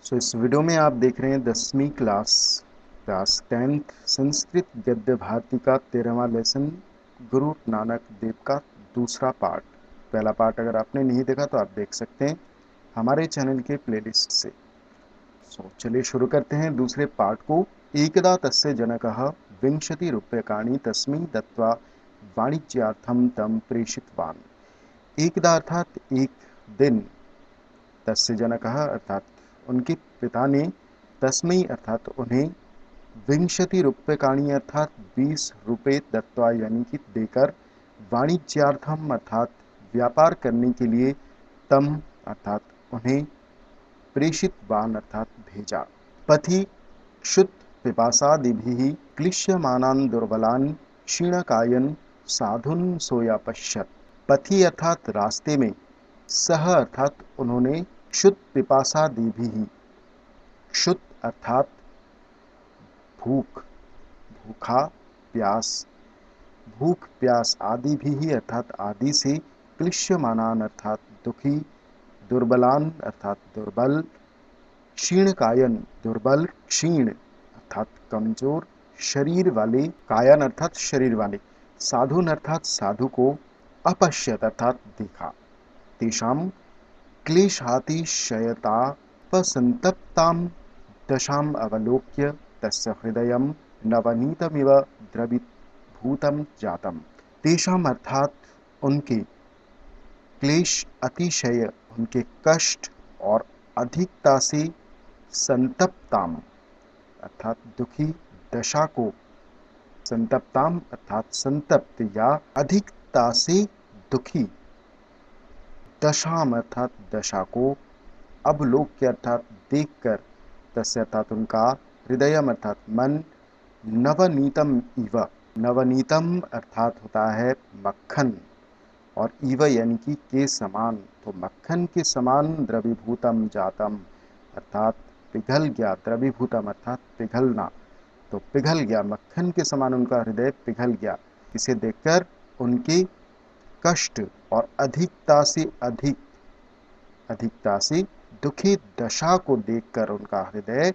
इस वीडियो में आप देख रहे हैं 10वीं क्लास 10th संस्कृत गद्य भारती का 13वां लेसन गुरु नानक देव का दूसरा पार्ट। पहला पार्ट अगर आपने नहीं देखा तो आप देख सकते हैं हमारे चैनल के प्लेलिस्ट से। चलिए शुरू करते हैं दूसरे पार्ट को। एकदा तस्य जनकः विंशति रूप्यकाणि तस्मै दत्त्वा वाणिज्यार्थं तं प्रेषितवान्। एकदा अर्थात एक दिन, तस्य जनकः अर्थात उनके पिता ने, तस्मै अर्थात उन्हें, विंशति रूप्यकाणि अर्थात 20 रुपये दत्वा यानी कि देकर, वाणिज्यार्थम अर्थात व्यापार करने के लिए, तम अर्थात उन्हें, प्रेषितवान अर्थात भेजा। पथि क्षुत पिपासादिभिः क्लिश्यमानान् दुर्बलान् क्षीणकायन् साधुन् सोयापश्यत्। पथि अर्थात रास्ते में, सह अर्थात उन्होंने, क्षुत पिपासादिभिः, क्षुत अर्थात भूख, भूखा, प्यास, भूख प्यास, आदि भी अर्थात आदि से, क्लिश्यमानान अर्थात दुखी, दुर्बलान अर्थात दुर्बल, क्षीणकायन दुर्बल, क्षीण अर्थात कमजोर शरीर वाले, कायन अर्थात शरीर वाले, साधुन अर्थात साधु को, अपश्यत अर्थात देखा। तेषाम क्लेशातिशयतापसंतप्तां दशाम् अवलोक्य तस्य हृदयं नवनीतमिव द्रवीभूतं जातम्। तेषाम अर्थात उनके, क्लेश अतिशय उनके कष्ट और अधिकता से, संतप्ताम अर्थात दुखी दशा को, संतप्ताम अर्थात संतप्त या अधिकता से दुखी, दशाम अर्थात दशा को, अवलोक्य अर्थात देखकर, तस्य अर्थात उनका, हृदयम अर्थात मन, नवनीतम इव, नवनीतम अर्थात होता है मक्खन, और इव यानी कि के समान, तो मक्खन के समान, द्रवीभूतम जातम अर्थात पिघल गया, द्रवीभूतम अर्थात पिघलना, तो पिघल गया, मक्खन के समान उनका हृदय पिघल गया। इसे देखकर उनके कष्ट और अधिकता से अधिक, अधिकता से दुखी दशा को देखकर उनका हृदय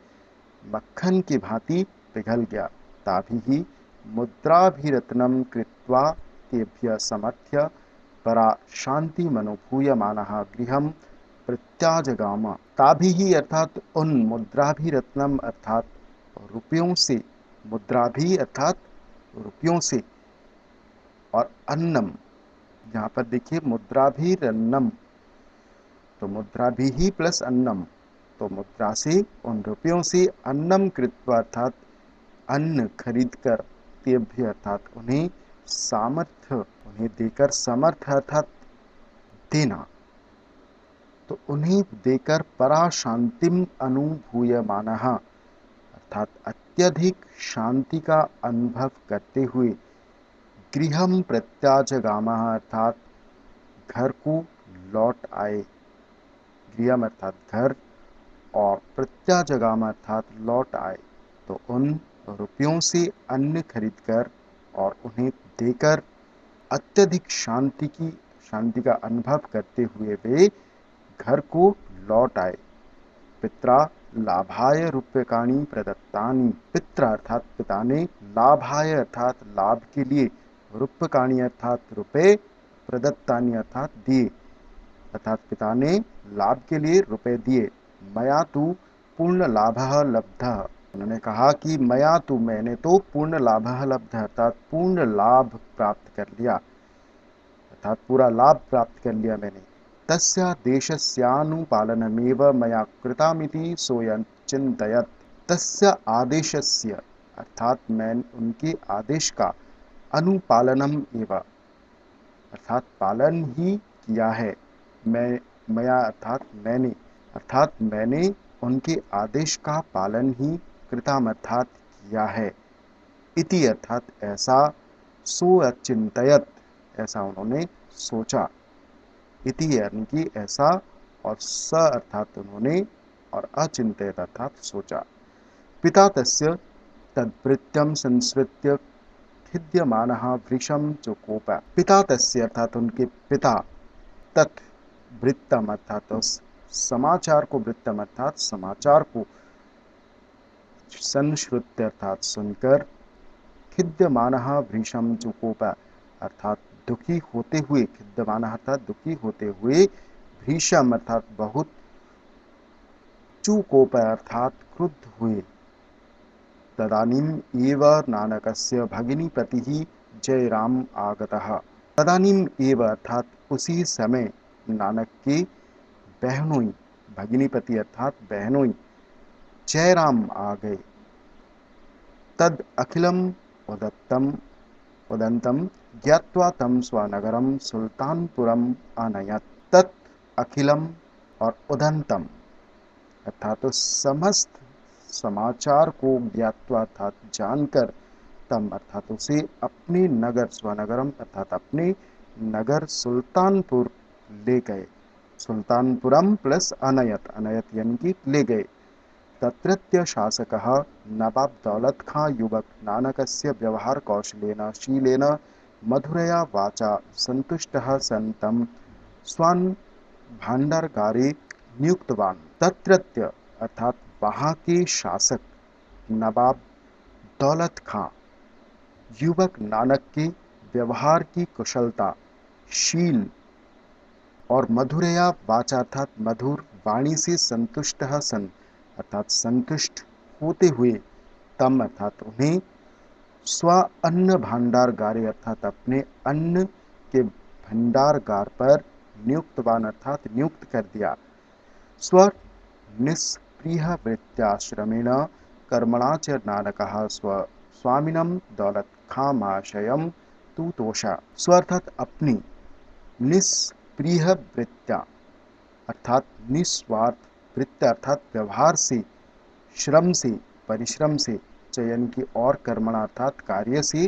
मक्खन की भांति पिघल गया। ताभिः मुद्राभिरत्नं कृत्वा तेभ्य समर्थ्य परा शांति मनोभूयमानः गृहं प्रत्याजगाम। ताभिः अर्थात उन, मुद्राभिरत्नम अर्थात रुपयों से, मुद्राभि अर्थात रुपयों से, और अन्नम, यहाँ पर देखिए मुद्राभिरन्नम, तो मुद्रा भी ही प्लस अन्नम, तो मुद्रा से, उन रुपयों से, अन्नम कृत्वा अर्थात अन्न खरीद कर, तेभ्य अर्थात उन्हें, सामर्थ्य उन्हें देकर, समर्थ अर्थात देना, तो उन्हें देकर परा शांतिम अनुभूयमानः अर्थात अत्यधिक शांति का अनुभव करते हुए, गृहम प्रत्याजगामः अर्थात घर को लौट आए, गृहम अर्थात घर, और प्रत्याजगाम अर्थात लौट आए, तो उन रुपयों से अन्न खरीदकर और उन्हें देकर अत्यधिक शांति का अनुभव करते हुए वे घर को लौट आए। पित्रा लाभाय रूप्यकाणि प्रदत्तानि, पित्रा अर्थात पिता ने, लाभाय अर्थात लाभ के लिए, रूप्यकाणि अर्थात रुपए, प्रदत्तानि अर्थात दिए, अर्थात पिता ने लाभ के लिए रुपए दिए। मया तु पूर्ण लाभः लब्धः, उन्होंने कहा कि मया तु मैंने तो, पूर्ण लाभः लब्धः अर्थात पूर्ण लाभ प्राप्त कर लिया, अर्थात पूरा लाभ प्राप्त कर लिया मैंने। तस्यादेशस्यानुपालनमेव मया कृतमिति सोऽयं चिन्तयत्। तस्य आदेशस्य अर्थात मैं उनके आदेश का, अनुपालनम एव अर्थात पालन ही किया है, मैं, मया अर्थात मैंने उनके आदेश का पालन ही, कृतम अर्थात किया है, इति अर्थात ऐसा, सो अचिंतयत ऐसा उन्होंने सोचा, इति यानी कि ऐसा, और स अर्थात उन्होंने, और अचिंतयत अर्थात सोचा। पिता तस्य तद्भृत्यं संस्मृत्य खिद्यमानः वृषं चुकोप। पिता तस्य अर्थात उनके पिता, तत् भृत्यम अर्थात उस समाचार को वृत्तम अर्थात समाचार को संश्रुत्य अर्थात सुनकर खिद्यमानः भृशं चुकोप अर्थात दुखी होते हुए, खिद्यमानः अर्थात दुखी होते हुए, भृशम अर्थात बहुत, चुकोप अर्थात क्रुद्ध हुए। तदानीम एव नानकस्य भगिनीपतिः जयराम आगतः। तदानीम एव अर्थात उसी समय नानक के बहनोई, भगिनीपति अर्थात बहनोई, जयराम आ गए। तद अखिलम उदत्तम उदंतम ज्ञात्वा तम स्वनगरम सुल्तानपुरम आनयत। तत् अखिलम और उदंतम अर्थात तो समस्त समाचार को ज्ञात्वा अर्थात जानकर, तम अर्थात उसे अपने नगर, स्वनगरम अर्थात अपने नगर सुल्तानपुर ले गए। सुल्तानपुरम प्लस अनयत, अनयत यानी कि ले गए। तत्रत्य शासकः नवाब दौलत खां युवक नानकस्य व्यवहार कौशलेन शीलेन मधुरया वाचा संतुष्टः सन् तं स्वान् भाण्डागारे नियुक्तवान्। तत्रत्य अर्थात वहाँ के शासक नवाब दौलत खां युवक नानक के व्यवहार की कुशलता, शील और मधुरया वाचा अर्थात मधुर वाणी से संतुष्ट सन अर्थात संतुष्ट होते हुए, तम अर्थात उन्हें स्व अन्न भांडारगारे अर्थात अपने अन्न के भंडारगार पर नियुक्तवान अर्थात नियुक्त कर दिया। स्व निष्प्रिय वृत्त्याश्रमेण कर्मणा च नानकः स्व स्वामिनं दौलत खां महाशयं तुतोषा। स्व अर्थात अपनी, निष्प्रिय वृत्त्या अर्थात निस्वार्थ, वृत्त अर्थात व्यवहार से, श्रम से, परिश्रम से, चयन की और कर्मणा अर्थात कार्य से,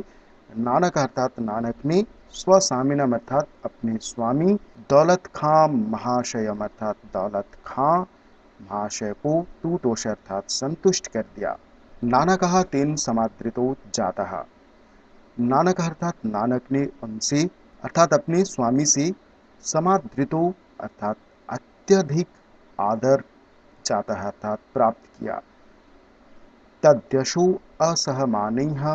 नानक अर्थात नानक ने स्वस्वामिनम अर्थात अपने स्वामी दौलत खां महाशयम अर्थात दौलत खां महाशय को तुतोष अर्थात संतुष्ट कर दिया। नानक तेन समादृतो जातः। नानक अर्थात नानक ने उनसे अर्थात अपने स्वामी से समादृतो अर्थात अत्यधिक आदर जाता है अर्थात प्राप्त किया। तद्यशो असहमानैः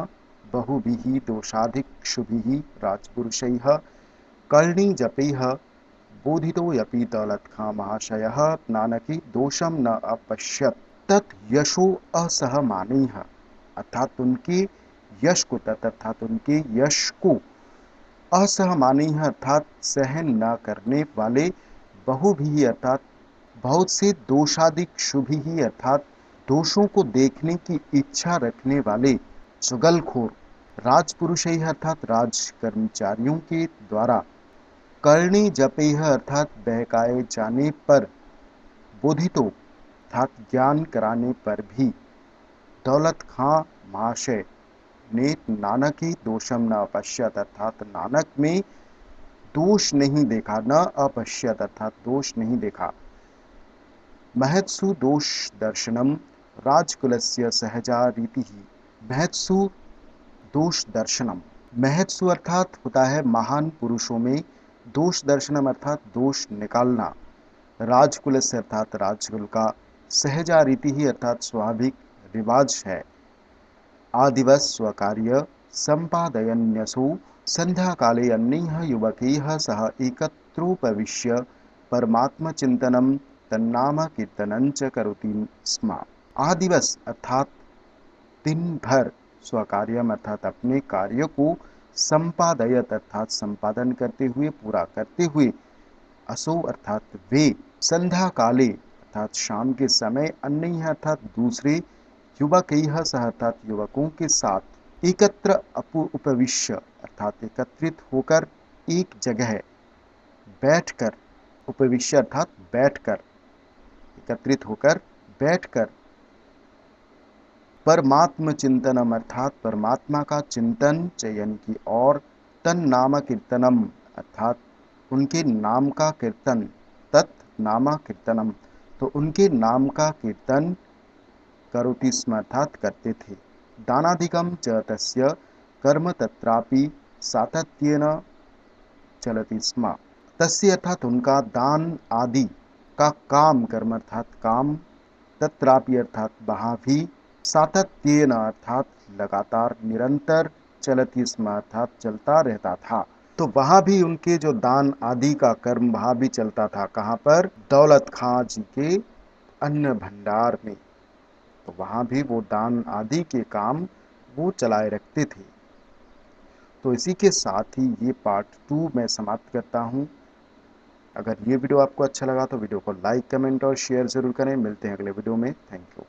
बहुभिः दोषाधिक्षुभिः राजपुरुषैः कर्णिजपैः बोधितोऽपि दौलत खां महाशयः नानकी दोषम न अपश्यत। तत् यशो असहमानैः अर्थात उनके यश को, तत् अर्थात उनके यश को, असहमानैः अर्थात सहन न करने वाले, बहु भी अर्थात बहुत से, दोषाधिक शुभ ही अर्थात दोषों को देखने की इच्छा रखने वाले, चुगलखोर राजपुरुष अर्थात राज कर्मचारियों के द्वारा, करणी जपेह अर्थात बहकाए जाने पर, बोधितो अर्थात ज्ञान कराने पर भी, दौलत खां महाशय ने नानक ही दोषम न अपश्यत अर्थात नानक में दोष नहीं देखा, न अपश्यत अर्थात दोष नहीं देखा। महत्सु दोष दर्शनम राजकुलस्य सहजा रीति ही। महत्सु दोष दर्शनम, महत्सु अर्थात होता है महान पुरुषों में, दोष दर्शनम अर्थात दोष निकालना, राजकुल से अर्थात राजकुल का, सहजा रीति ही अर्थात स्वाभाविक रिवाज है। आदिवस स्वकार्य संपादयन्यसु संध्या काले अन्यैः युवकैः सह एकत्रोपविश्य परमात्म चिंतनम तन्नाम कीर्तनंच करोति स्म। आदिवस अर्थात दिन भर, स्वकार्यम अर्थात अपने कार्य को, संपादयत अर्थात संपादन करते हुए, पूरा करते हुए, असो अर्थात वे, संध्या काले अर्थात शाम के समय, अन्य अर्थात दूसरे, युवक सह अर्थात युवकों के साथ, एकत्र उपविश्य अर्थात एकत्रित होकर, एक जगह बैठकर, उपविश्य अर्थात बैठकर, एकत्रित होकर बैठकर, परमात्म चिंतनम अर्थात परमात्मा का चिंतन, चयन की और, तन नाम कीर्तनम अर्थात उनके नाम का कीर्तन, तत् नाम कीर्तनम तो उनके नाम का कीर्तन, करोति स्म अर्थात करते थे। दानाधिकम च तस्य कर्म तत्रापि सातत्येन चलति स्म। तस्य अर्थात उनका दान आदि का काम कर्म अर्थात काम, तत्रापि अर्थात वहाँ भी, सातत्येन अर्थात लगातार निरंतर, चलति स्म अर्थात चलता रहता था। तो वहाँ भी उनके जो दान आदि का कर्म वहाँ भी चलता था। कहाँ पर? दौलत खां जी के अन्न भंडार में। तो वहाँ भी वो दान आदि के काम वो चलाए रखते थे। तो इसी के साथ ही ये पार्ट 2 मैं समाप्त करता हूँ। अगर ये वीडियो आपको अच्छा लगा तो वीडियो को लाइक, कमेंट और शेयर जरूर करें। मिलते हैं अगले वीडियो में। Thank you.